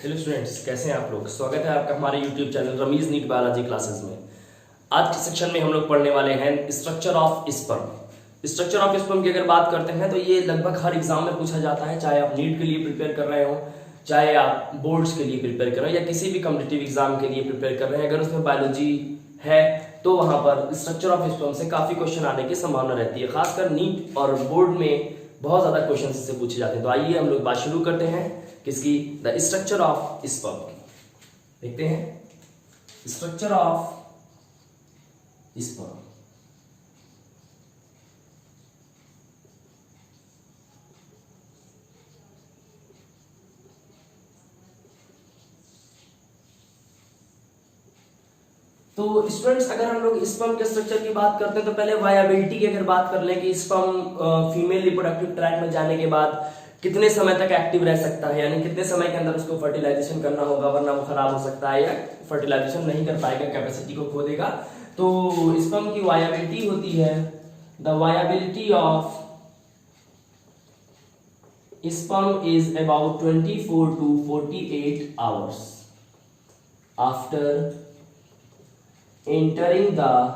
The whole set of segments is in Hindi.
हेलो स्टूडेंट्स, कैसे हैं आप लोग। स्वागत है आपका हमारे YouTube channel Ramiz NEET biology classes में। आज के सेक्शन में हम लोग पढ़ने वाले हैं structure of sperm. Structure of sperm की अगर बात करते हैं तो ये लगभग हर एग्जाम में पूछा जाता है, चाहे आप नीट के लिए प्रिपेयर कर रहे हो, चाहे आप बोर्ड्स के लिए प्रिपेयर कर रहे हो या किसी भी कॉम्पिटिटिव एग्जाम के लिए प्रिपेयर कर रहे हैं। अगर उसमें बायोलॉजी है तो वहां पर स्ट्रक्चर ऑफ स्पर्म से काफी क्वेश्चन आने की संभावना रहती है। खासकर नीट और बोर्ड में बहुत ज्यादा क्वेश्चन इससे पूछे जाते हैं। तो आइए हम लोग बात शुरू करते हैं किसकी, द स्ट्रक्चर ऑफ स्पर्म। देखते हैं स्ट्रक्चर ऑफ स्पर्म। तो स्टूडेंट्स, अगर हम लोग स्पर्म के स्ट्रक्चर की बात करते हैं तो पहले वायबिलिटी की अगर बात कर लें कि स्पर्म फीमेल रिप्रोडक्टिव ट्रैक में जाने के बाद कितने समय तक एक्टिव रह सकता है, यानी कितने समय के अंदर उसको फर्टिलाइजेशन करना होगा, वरना वो खराब हो सकता है या फर्टिलाइजेशन नहीं कर पाएगा, कैपेसिटी को खो देगा। तो स्पर्म की वायबिलिटी होती है, the viability of sperm is about 24 to 48 hours after entering the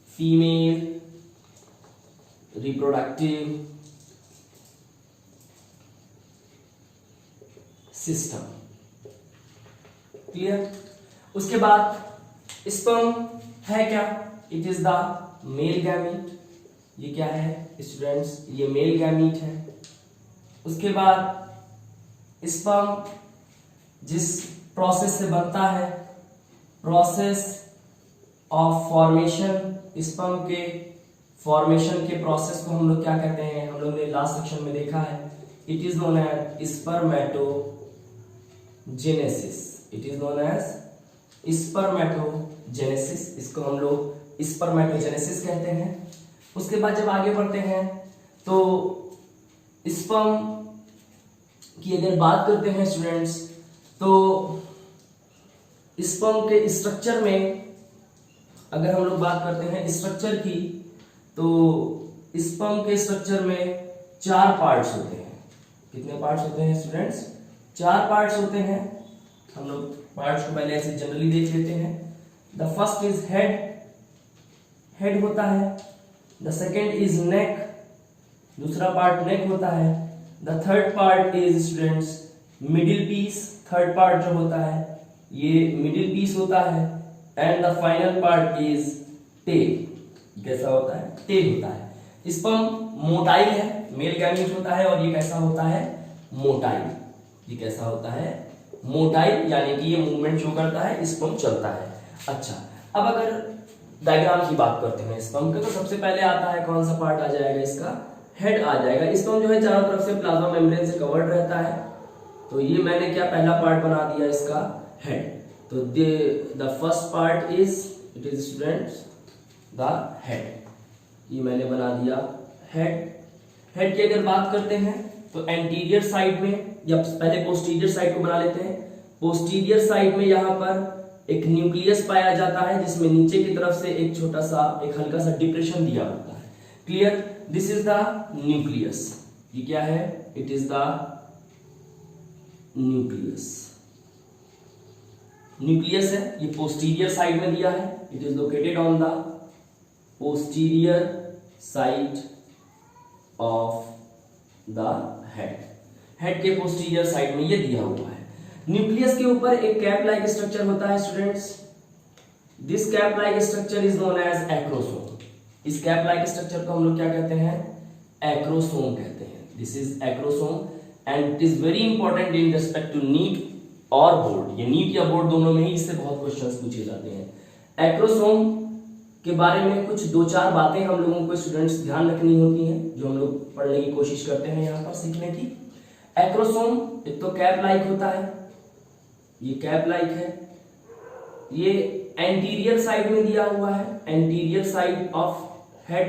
female reproductive system। Clear. उसके बाद स्पर्म है क्या, it is the male gamete. ये क्या है स्टूडेंट्स, ये मेल गैमीट है। उसके बाद स्पर्म जिस प्रोसेस से बनता है, प्रोसेस ऑफ फॉर्मेशन, स्पर्म के फॉर्मेशन के प्रोसेस को हम लोग क्या कहते हैं, हम लोग ने लास्ट सेक्शन में देखा है, it is known as spermatogenesis. It is known as spermatogenesis, इसको हम लोग स्पर्मेटोजेनेसिस कहते हैं। उसके बाद जब आगे बढ़ते हैं तो स्पर्म की अगर बात करते हैं स्टूडेंट्स, तो स्पर्म के स्ट्रक्चर में अगर हम लोग बात करते हैं स्ट्रक्चर की, तो स्पर्म के स्ट्रक्चर में 4 पार्ट्स होते हैं। कितने पार्ट्स होते हैं स्टूडेंट्स? 4 पार्ट्स होते हैं। हम लोग पार्ट्स को पहले ऐसे जनरली देख लेते हैं। The first is head, head होता है। द सेकेंड इज नेक, दूसरा पार्ट नेक होता है। The third part is students middle piece, third part जो होता है ये मिडिल पीस होता है। And the final part is tail. कैसा होता है? टेल होता है। स्पर्म मोटाइल है, मेल गैमीट होता है, और ये कैसा होता है? मोटाइल। ये कैसा होता है? मोटाइल, यानी कि ये मूवमेंट शो करता है, स्पर्म चलता है। अच्छा, अब अगर डायग्राम की बात करते हैं स्पर्म के, तो सबसे पहले आता है कौन सा पार्ट आ जाएगा इसका? हेड आ जाएगा। स्पर्म जो है चारों तरफ से प्लाज्मा मेम्ब्रेन से कवर्ड रहता है। तो ये मैंने क्या पहला पार्ट बना दिया इसका? हेड। तो the first part is, it is students the head. ये मैंने बना दिया हेड। हेड की अगर बात करते हैं तो एंटीरियर साइड में, या पहले पोस्टीरियर साइड को बना लेते हैं। पोस्टीरियर साइड में यहाँ पर एक न्यूक्लियस पाया जाता है, जिसमें नीचे की तरफ से एक छोटा सा, एक हल्का सा डिप्रेशन दिया होता है। Clear? This is the nucleus. ये क्या है? It is the nucleus. Nucleus है, ये पोस्टीरियर साइड में दिया है। It is located on the posterior side of the head. Head के पोस्टीरियर साइड में ये दिया हुआ है। न्यूक्लियस के ऊपर एक कैप लाइक स्ट्रक्चर होता है students. This cap like structure is known as acrosome. इस कैप लाइक स्ट्रक्चर को हम लोग क्या कहते हैं? एक्रोसोम कहते हैं। This is acrosome and it is very important in respect to NEET और बोर्ड। ये नीट या बोर्ड दोनों में ही इससे बहुत क्वेश्चंस पूछे जाते हैं। एक्रोसोम के बारे में कुछ 2-4 बातें हम लोगों को स्टूडेंट्स ध्यान रखनी होती हैं, जो हम लोग पढ़ने की कोशिश करते हैं यहाँ पर सीखने की। एक्रोसोम एक तो कैप लाइक होता है, ये कैप लाइक है। ये एंटीरियर साइड में दिया हुआ है, anterior side of head.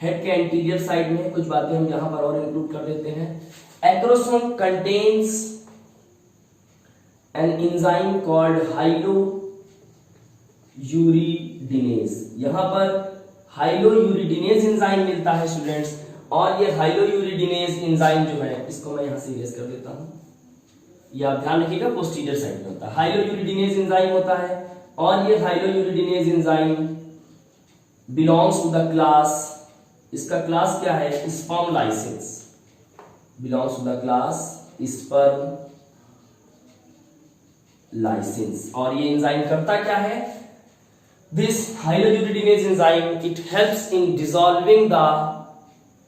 Head के एंटीरियर साइड में कुछ बातें हम यहां पर और इंक्लूड कर देते हैं। Acrosome contains an enzyme called hyaluronidase. यहां पर हाइलो यूरिडिनेज एंजाइम मिलता है स्टूडेंट्स, और ये हाइलोयूरिडिनेज एंजाइम जो है, इसको मैं यहां से इरेज कर देता हूं, ये आप ध्यान रखिएगा पोस्टीरियर साइड में होता है। हाइलोयूरिडिनेज एंजाइम होता है और ये hyaluronidase enzyme belongs to the class, इसका क्लास क्या है, sperm lysins, belongs to the class sperm lysins. और ये एंजाइम करता क्या है, this hyaluronidase enzyme it helps in dissolving the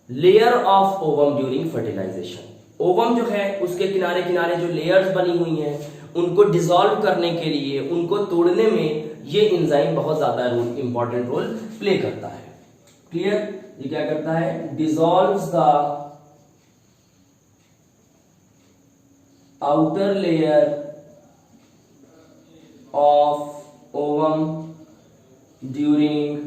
layer of ovum during fertilisation. Ovum जो है उसके किनारे किनारे जो लेयर्स बनी हुई हैं उनको डिसॉल्व करने के लिए, उनको तोड़ने में ये एंजाइम बहुत ज्यादा इंपॉर्टेंट रोल प्ले करता है। क्लियर? ये क्या करता है, dissolves the outer layer of ovum during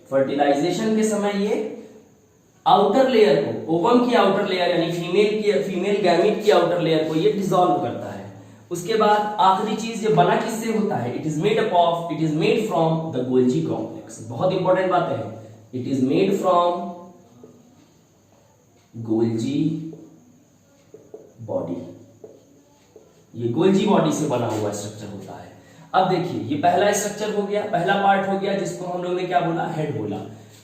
fertilisation के समय ये आउटर लेयर को, ओवम की आउटर लेयर यानी फीमेल गैमीट की आउटर लेयर को ये डिसॉल्व करता है। उसके बाद आखिरी चीज, ये बना किससे होता है, it is made from the Golgi complex. बहुत इंपॉर्टेंट बात है, it is made from Golgi body, ये गोल्जी बॉडी से बना हुआ स्ट्रक्चर होता है। अब देखिए ये पहला स्ट्रक्चर हो गया, पहला पार्ट हो गया जिसको हम लोग ने क्या बोला, हेड बोला।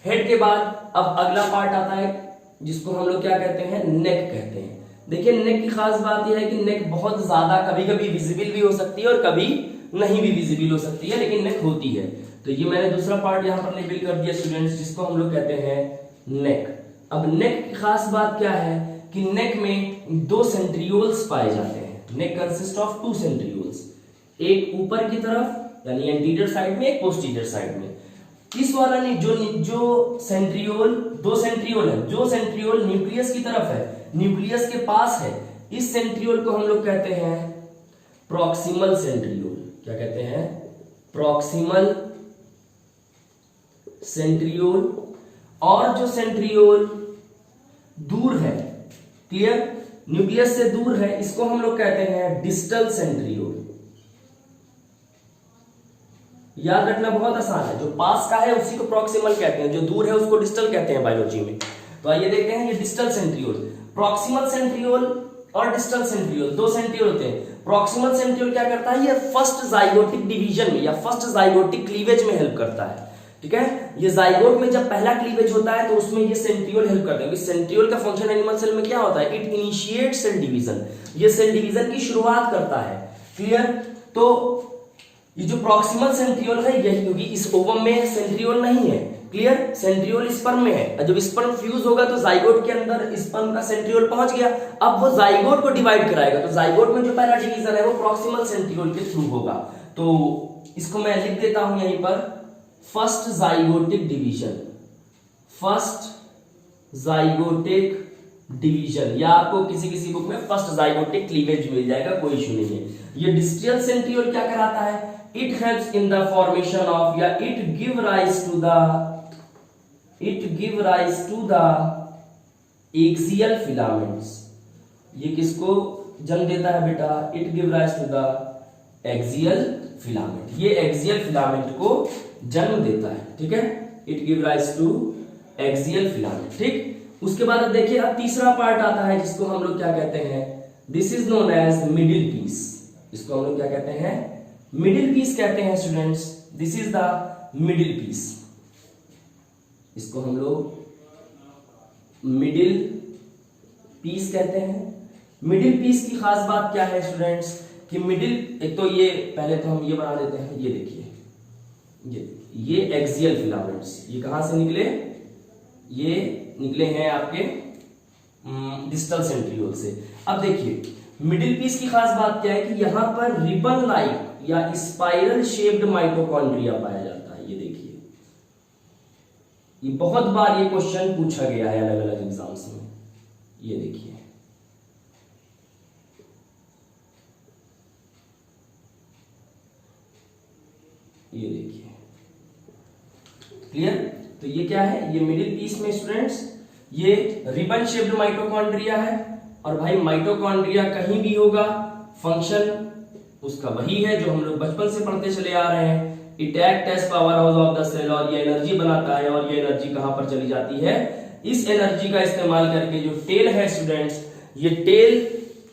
हेड के बाद अब अगला पार्ट आता है जिसको हम लोग क्या कहते हैं, नेक कहते हैं। देखिए नेक की खास बात यह है कि नेक बहुत ज्यादा कभी कभी विजिबल भी हो सकती है और कभी नहीं भी विजिबल हो सकती है, लेकिन नेक होती है। तो ये मैंने दूसरा पार्ट यहां पर लेबल कर दिया स्टूडेंट्स, जिसको हम लोग कहते हैं नेक। अब नेक की खास बात क्या है कि नेक में दो सेंट्रियोल्स पाए जाते हैं। नेक कंसिस्ट ऑफ टू सेंट्रियोल्स, एक ऊपर की तरफ यानी एंटीरियर साइड में, एक पोस्टीरियर साइड में। इस वाला ने जो सेंट्रियोल, दो सेंट्रियोल है, जो सेंट्रियोल न्यूक्लियस की तरफ है, न्यूक्लियस के पास है, इस सेंट्रियोल को हम लोग कहते हैं प्रॉक्सिमल सेंट्रियोल। क्या कहते हैं, प्रॉक्सिमल सेंट्रियोल। और जो सेंट्रियोल दूर है, क्लियर, न्यूक्लियस से दूर है, इसको हम लोग कहते हैं डिस्टल सेंट्रियोल। याद रखना बहुत आसान है, जो पास का है उसी को प्रॉक्सिमल कहते हैं, जो दूर है उसको डिस्टल कहते हैं बायोलॉजी में। तो आइए देखते हैं ये डिस्टल सेंट्रियोल, प्रॉक्सिमल सेंट्रियोल और डिस्टल सेंट्रियोल, दो सेंट्रियोल होते हैं। प्रॉक्सिमल सेंट्रियोल क्या करता है, ये फर्स्ट जाइगोटिक डिवीजन में या फर्स्ट जाइगोटिक क्लीवेज में हेल्प करता है। ठीक है, ये जाइगोट में जब पहला क्लीवेज होता है तो उसमें ये सेंट्रियोल हेल्प करते हैं। सेंट्रियोल का फंक्शन एनिमल सेल में क्या होता है, इट इनिशिएट सेल डिवीजन, ये सेल डिवीजन की शुरुआत करता है। क्लियर? तो ये जो प्रॉक्सिमल सेंट्रियोल है यही, क्योंकि इस ओवम में सेंट्रियोल नहीं है। क्लियर? सेंट्रियोल स्पर्म में है, जब स्पर्म फ्यूज होगा तो जाइगोट के अंदर स्पर्म का सेंट्रियोल पहुंच गया, अब वो जाइगोट को डिवाइड कराएगा। तो जाइगोट में जो पहला डिवीजन है वो प्रॉक्सिमल सेंट्रियोल के थ्रू होगा। तो इसको मैं लिख देता हूं यहीं पर, first zygotic division, first zygotic division, या आपको किसी किसी बुक में फर्स्ट जाइगोटिक क्लीवेज मिल जाएगा, कोई इशू नहीं है। ये डिस्टल सेंट्रियोल क्या कराता है, it helps in the formation of, या it give rise to the axial filaments. ये किसको जन्म देता है बेटा, it give rise to the axial filament, ये एक्सियल फिलामेंट को जन्म देता है। ठीक है, it give rise to axial filament. ठीक, उसके बाद अब देखिए अब तीसरा पार्ट आता है जिसको हम लोग क्या कहते हैं, this is known as middle piece. इसको हम लोग क्या कहते हैं, मिडिल पीस कहते हैं students, this is the middle piece. इसको हम लोग मिडिल पीस कहते हैं। मिडिल पीस की खास बात क्या है स्टूडेंट्स कि मिडिल, एक तो ये पहले तो हम ये बना देते हैं, ये देखिए ये एक्सियल फिलामेंट्स, ये कहां से निकले, ये निकले हैं आपके डिस्टल सेंट्रियोल से। अब देखिए मिडिल पीस की खास बात क्या है कि यहां पर रिबन लाइक या स्पाइरल शेप्ड माइटोकॉन्ड्रिया पाया जाता है। ये देखिए, ये बहुत बार ये क्वेश्चन पूछा गया है अलग अलग एग्जाम्स में। ये देखिए, ये देखिए, क्लियर? तो ये क्या है, ये मिडिल पीस में स्टूडेंट्स ये रिबन शेप्ड माइटोकॉन्ड्रिया है। और भाई माइटोकॉन्ड्रिया कहीं भी होगा, फंक्शन उसका वही है जो हम लोग बचपन से पढ़ते चले आ रहे हैं। It act as power house of the cell, और ये एनर्जी बनाता है, और ये एनर्जी कहां पर चली जाती है, इस एनर्जी का इस्तेमाल करके जो टेल है स्टूडेंट्स, ये टेल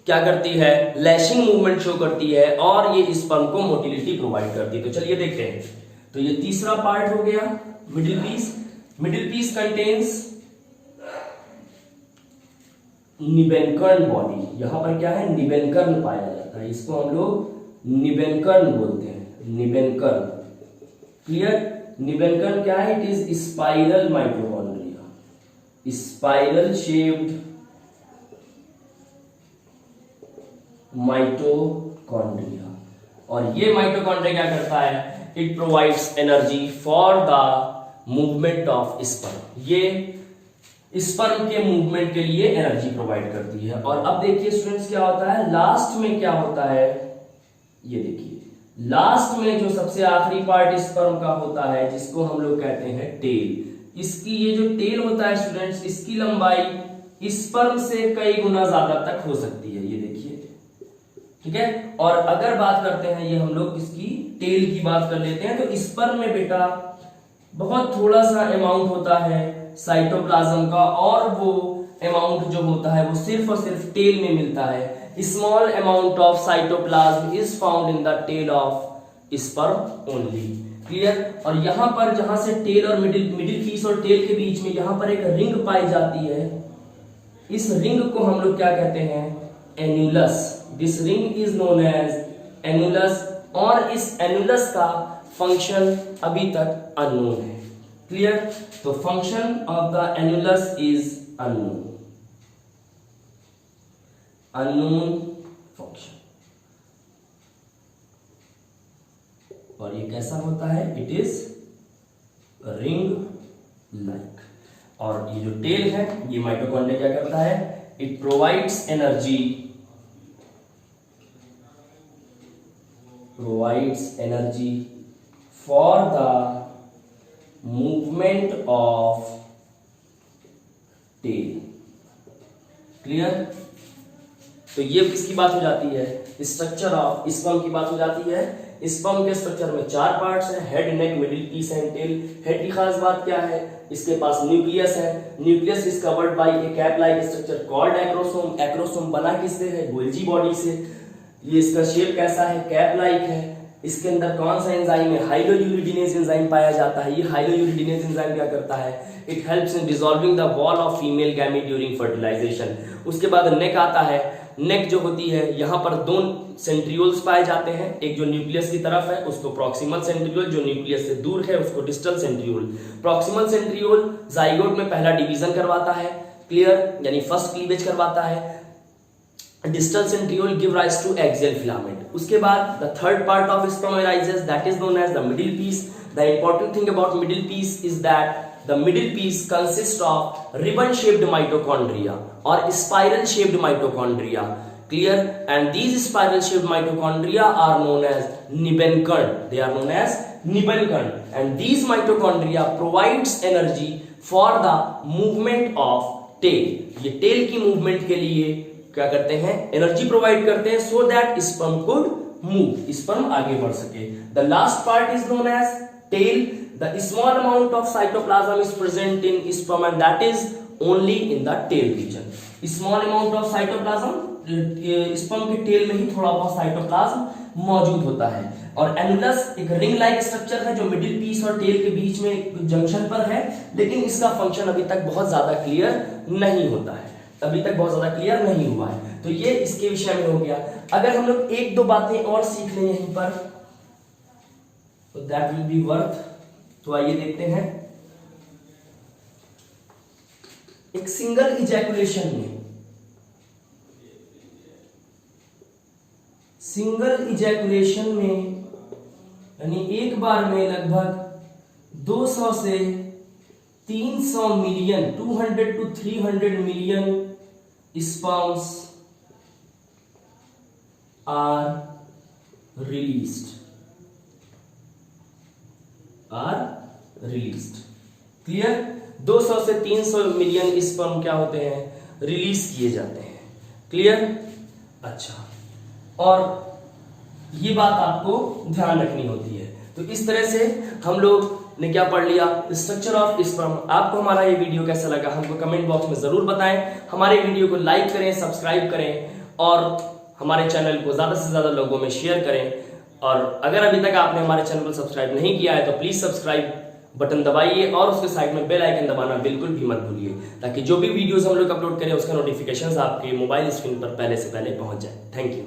क्या करती है, लैशिंग मूवमेंट शो करती है, और ये स्पर्म को मोटिलिटी प्रोवाइड करती है। तो चलिए देखते हैं। तो ये तीसरा पार्ट हो गया middle piece. Middle piece contains nebenkern body. यहां पर क्या है, निबेनकर्न पाया जाता है, इसको हम लोग निबेनकर्न बोलते हैं, निबेनकर्न। क्लियर? निबेनकर्न क्या है, it is spiral mitochondria, spiral shaped mitochondria. और ये माइटोकॉन्ड्रिया क्या करता है, it provides energy for the movement of sperm. ये स्पर्म के मूवमेंट के लिए एनर्जी प्रोवाइड करती है। और अब देखिए स्टूडेंट्स क्या होता है, लास्ट में क्या होता है, ये देखिए लास्ट में जो सबसे आखिरी पार्ट स्पर्म का होता है, जिसको हम लोग कहते हैं टेल। इसकी ये जो टेल होता है स्टूडेंट्स, इसकी लंबाई स्पर्म से कई गुना ज्यादा तक हो सकती है, ये देखिए, ठीक है। और अगर बात करते हैं, ये हम लोग इसकी टेल की बात कर लेते हैं, तो स्पर्म में बेटा बहुत थोड़ा सा अमाउंट होता है साइटोप्लाज्म का, और वो अमाउंट जो होता है वो सिर्फ और सिर्फ टेल में मिलता है। Small amount of cytoplasm is found in the tail of sperm only. Clear? और यहां पर जहां से टेल और मिडिल पीस और टेल के बीच में यहां पर एक रिंग पाई जाती है, इस रिंग को हम लोग क्या कहते हैं, annulus. This ring is known as annulus, और इस एन्युलस का फंक्शन अभी तक अननोन है। क्लियर? तो function of the annulus is unknown, unknown function. और ये कैसा होता है, इट इज रिंग लाइक। और ये जो टेल है, ये माइटोकॉन्ड्रिया क्या करता है, it provides energy, for the movement of tail. Clear? तो ये किसकी बात हो जाती है, स्ट्रक्चर ऑफ स्पर्म की बात हो जाती है। स्पर्म के स्ट्रक्चर में 4 पार्ट्स हैं, head, neck, middle piece and tail. Head की खास बात क्या है, इसके पास न्यूक्लियस है। Nucleus is covered by a cap like structure called acrosome. Acrosome बना किससे है, गोल्जी बॉडी से। ये इसका शेप कैसा है, कैप लाइक है। इसके अंदर कौन सा एंजाइम है, हाइलोयूरिडिनेज एंजाइम पाया जाता है। ये हाइलोयूरिडिनेज एंजाइम क्या करता है, it helps in dissolving the wall of female gamete during fertilization. उसके बाद नेक आता है। नेक जो होती है, यहाँ पर 2 सेंट्रियोल्स पाए जाते हैं, एक जो न्यूक्लियस की तरफ है उसको प्रॉक्सिमल सेंट्रियोल, जो न्यूक्लियस से दूर है उसको distal centriole. Proximal centriole zygote में पहला डिवीजन करवाता है, क्लियर, यानी फर्स्ट क्लीवेज करवाता है। Distal centriole give rise to axial filament. उसके बाद the third part of sperm arises, that is known as the middle piece. The important thing about middle piece is that the middle piece consists of ribbon shaped mitochondria or spiral shaped mitochondria. Clear? And these spiral shaped mitochondria are known as Nebenкern. They are known as Nebenкern, and these mitochondria provides energy for the movement of tail. ये tail की movement के लिए क्या करते हैं, एनर्जी प्रोवाइड करते हैं, so that sperm could move, sperm आगे बढ़ सके। The last part is known as tail. The small amount of cytoplasm is present in sperm and that is only in the tail region. Small amount of cytoplasm, sperm के tail में ही थोड़ा बहुत cytoplasm मौजूद होता है। और एनुलस एक रिंग लाइक स्ट्रक्चर है जो मिडिल पीस और टेल के बीच में जंक्शन पर है, लेकिन इसका फंक्शन अभी तक बहुत ज्यादा क्लियर नहीं होता है, अभी तक बहुत ज्यादा क्लियर नहीं हुआ है। तो ये इसके विषय में हो गया। अगर हम लोग 1-2 बातें और सीख लें यहीं पर, तो दैट विल बी वर्थ। तो आइए देखते हैं। एक सिंगल इजैकुलेशन में, यानी एक बार में लगभग 200 से 300 million, 200 to 300 million sperms are released. Clear? 200 से 300 मिलियन स्पर्म क्या होते हैं, रिलीज किए जाते हैं। क्लियर? अच्छा, और ये बात आपको ध्यान रखनी होती है। तो इस तरह से हम लोग ने क्या पढ़ लिया, स्ट्रक्चर ऑफ स्पर्म। आपको हमारा ये वीडियो कैसा लगा हमको कमेंट बॉक्स में जरूर बताएं। हमारे वीडियो को लाइक करें, सब्सक्राइब करें और हमारे चैनल को ज्यादा से ज्यादा लोगों में शेयर करें। और अगर अभी तक आपने हमारे चैनल को सब्सक्राइब नहीं किया है तो प्लीज सब्सक्राइब बटन दबाइए और उसके साइड में बेल आइकन दबाना बिल्कुल भी मत भूलिए, ताकि जो भी वीडियोस हम लोग अपलोड करें उसका नोटिफिकेशंस आपके मोबाइल स्क्रीन पर पहले से पहले पहुंच जाए। Thank you.